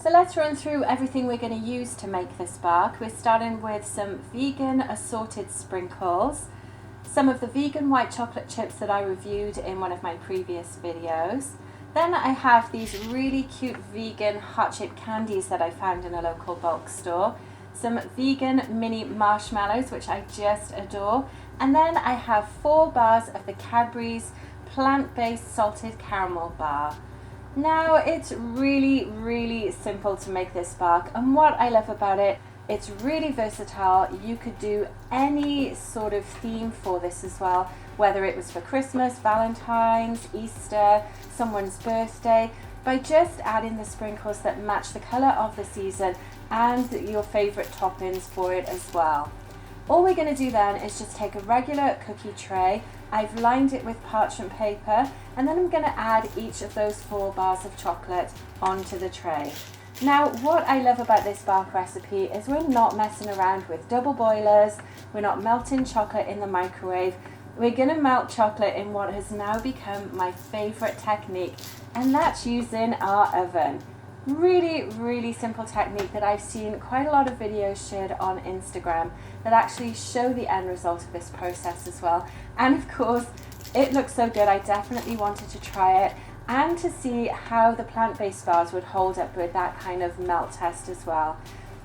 So let's run through everything we're going to use to make this bark. We're starting with some vegan assorted sprinkles, some of the vegan white chocolate chips that I reviewed in one of my previous videos. Then I have these really cute vegan heart-shaped candies that I found in a local bulk store, some vegan mini marshmallows, which I just adore, and then I have 4 bars of the Cadbury's plant-based salted caramel bar. Now it's really simple to make this bark, and what I love about it, it's really versatile. You could do any sort of theme for this as well, whether it was for Christmas, Valentine's, Easter, someone's birthday, by just adding the sprinkles that match the colour of the season and your favourite toppings for it as well. All we're going to do then is just take a regular cookie tray. I've lined it with parchment paper, and then I'm going to add each of those 4 bars of chocolate onto the tray. Now, what I love about this bark recipe is we're not messing around with double boilers, we're not melting chocolate in the microwave. We're going to melt chocolate in what has now become my favourite technique, and that's using our oven. Really simple technique that I've seen quite a lot of videos shared on Instagram that actually show the end result of this process as well. And of course, it looks so good, I definitely wanted to try it and to see how the plant-based bars would hold up with that kind of melt test as well.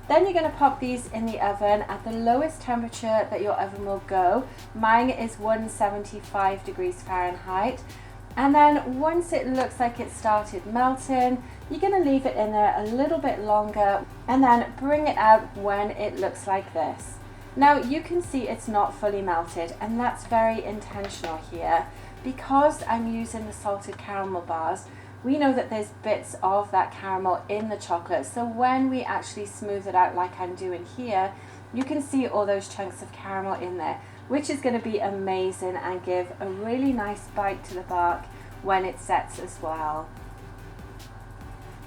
Then you're going to pop these in the oven at the lowest temperature that your oven will go. Mine is 175 degrees Fahrenheit. And then once it looks like it started melting, you're going to leave it in there a little bit longer and then bring it out when it looks like this. Now you can see it's not fully melted, and that's very intentional here. Because I'm using the salted caramel bars, we know that there's bits of that caramel in the chocolate, so when we actually smooth it out like I'm doing here, you can see all those chunks of caramel in there, which is going to be amazing and give a really nice bite to the bark when it sets as well.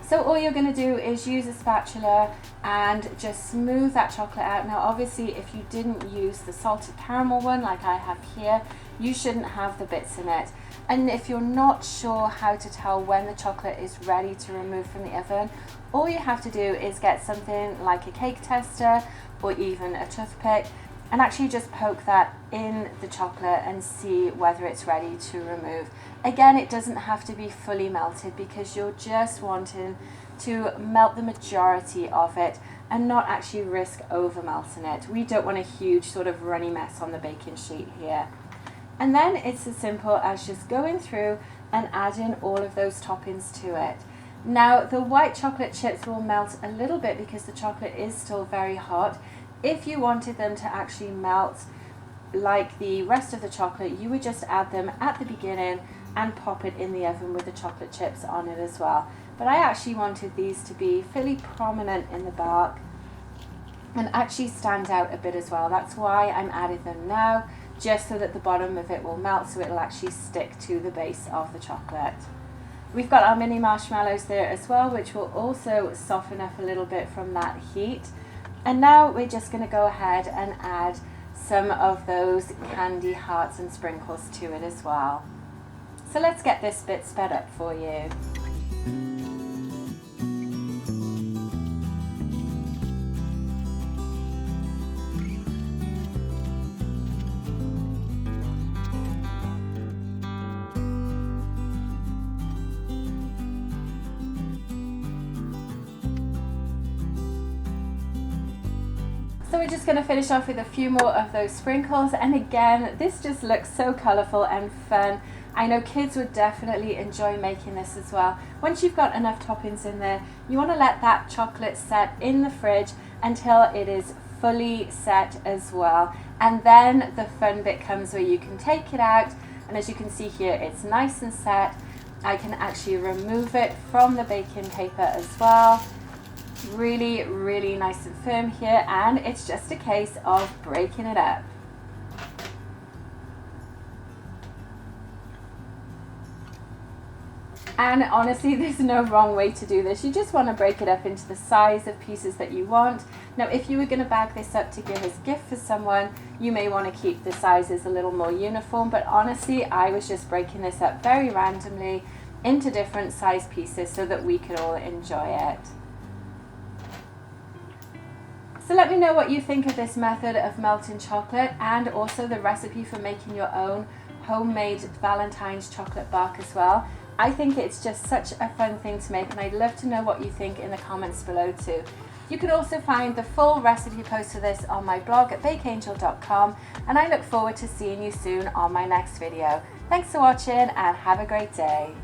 So all you're going to do is use a spatula and just smooth that chocolate out. Now obviously if you didn't use the salted caramel one like I have here, you shouldn't have the bits in it. And if you're not sure how to tell when the chocolate is ready to remove from the oven, all you have to do is get something like a cake tester or even a toothpick and actually just poke that in the chocolate and see whether it's ready to remove. Again, it doesn't have to be fully melted because you're just wanting to melt the majority of it and not actually risk over melting it. We don't want a huge sort of runny mess on the baking sheet here. And then it's as simple as just going through and adding all of those toppings to it. Now the white chocolate chips will melt a little bit because the chocolate is still very hot. If you wanted them to actually melt like the rest of the chocolate, you would just add them at the beginning and pop it in the oven with the chocolate chips on it as well. But I actually wanted these to be fairly prominent in the bark and actually stand out a bit as well. That's why I'm adding them now, just so that the bottom of it will melt, so it'll actually stick to the base of the chocolate. We've got our mini marshmallows there as well, which will also soften up a little bit from that heat. And now we're just going to go ahead and add some of those candy hearts and sprinkles to it as well. So let's get this bit sped up for you. So we're just going to finish off with a few more of those sprinkles, and again, this just looks so colourful and fun. I know kids would definitely enjoy making this as well. Once you've got enough toppings in there, you want to let that chocolate set in the fridge until it is fully set as well. And then the fun bit comes where you can take it out, and as you can see here, it's nice and set. I can actually remove it from the baking paper as well. Really nice and firm here, and it's just a case of breaking it up. And honestly, there's no wrong way to do this. You just want to break it up into the size of pieces that you want. Now, if you were going to bag this up to give as a gift for someone, you may want to keep the sizes a little more uniform, but honestly, I was just breaking this up very randomly into different size pieces so that we could all enjoy it. So let me know what you think of this method of melting chocolate, and also the recipe for making your own homemade Valentine's chocolate bark as well. I think it's just such a fun thing to make, and I'd love to know what you think in the comments below too. You can also find the full recipe post for this on my blog at bakeangel.com, and I look forward to seeing you soon on my next video. Thanks for watching and have a great day.